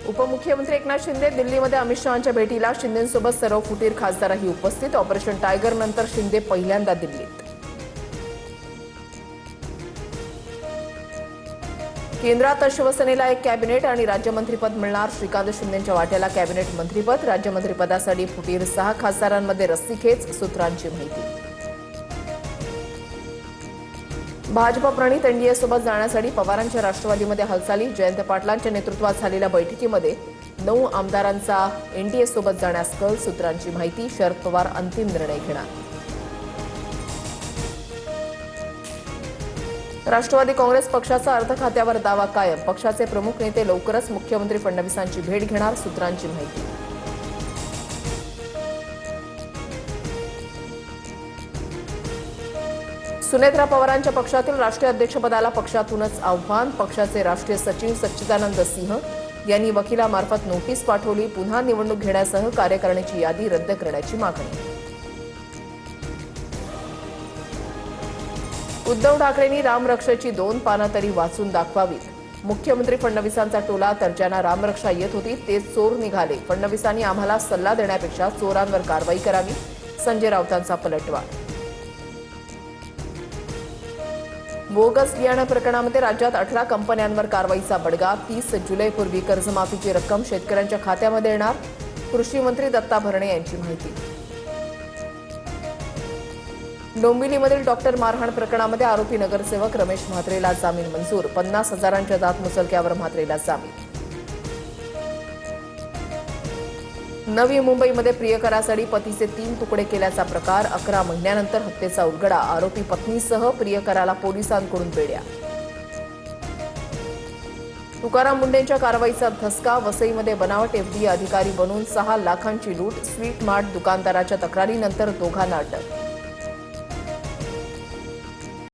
उपमुख्यमंत्री एकनाथ शिंदे दिल्लीमध्ये अमित शहांच्या भेटीला. शिंदेंसोबत सर्व फुटीर खासदारही उपस्थित. ऑपरेशन टायगर नंतर शिंदे पहिल्यांदा दिल्लीत. केंद्रात शिवसेनेला एक कॅबिनेट आणि राज्यमंत्रीपद मिळणार. श्रीकांत शिंदेंच्या वाट्याला कॅबिनेट मंत्रीपद. राज्यमंत्रीपदासाठी फुटीर 6 खासदारांमध्ये रस्सीखेच, सूत्रांची माहिती. भाजप प्रणित एनडीएसोबत जाण्यासाठी पवारांच्या राष्ट्रवादीमध्ये हालचाली. जयंत पाटलांच्या नेतृत्वात झालेल्या बैठकीमध्ये 9 आमदारांचा एनडीएसोबत जाण्यास कल, सूत्रांची माहिती. शरद पवार अंतिम निर्णय घेणार. राष्ट्रवादी काँग्रेस पक्षाचा अर्थ खात्यावर दावा कायम. पक्षाचे प्रमुख नेते लवकरच मुख्यमंत्री फडणवीसांची भेट घेणार, सूत्रांची माहिती. सुनेत्रा पवारांच्या पक्षातील राष्ट्रीय अध्यक्षपदाला पक्षातूनच आव्हान. पक्षाचे राष्ट्रीय सचिव सच्चिदानंद सिंह यांनी वकिलामार्फत नोटीस पाठवली. पुन्हा निवडणूक घेण्यासह कार्यकारिणीची यादी रद्द करण्याची मागणी. उद्धव ठाकरेंनी रामरक्षाची 2 पानं तरी वाचून दाखवावीत. मुख्यमंत्री फडणवीसांचा टोला तर्जांना रामरक्षा येत होती, ते चोर निघाले. फडणवीसांनी आम्हाला सल्ला देण्यापेक्षा चोरांवर कारवाई करावी. संजय राऊतांचा पलटवार. बोगस बियाणं प्रकरणामध्ये राज्यात 18 कंपन्यांवर कारवाईचा बडगा. 30 जुलैपूर्वी कर्जमाफीची रक्कम शेतकऱ्यांच्या खात्यामध्ये येणार. कृषी मंत्री दत्ता भरणे यांची माहिती. डोंबिवलीमधील डॉक्टर मारहाण प्रकरणामध्ये आरोपी नगरसेवक रमेश म्हात्रेला जामीन मंजूर. 50,000च्या दात मुचलक्यावर म्हात्रेला जामीन. नवी मुंबईमध्ये प्रियकरासाठी पतीचे 3 तुकडे केल्याचा प्रकार. 11 महिन्यानंतर हत्येचा उलगडा. आरोपी पत्नीसह प्रियकराला पोलिसांकडून बेड्या. तुकाराम मुंडेंच्या कारवाईचा धसका. वसईमध्ये बनावट एफडीए अधिकारी बनून 6 लाखांची लूट. स्वीट मार्ट दुकानदाराच्या तक्रारीनंतर दोघांना अटक.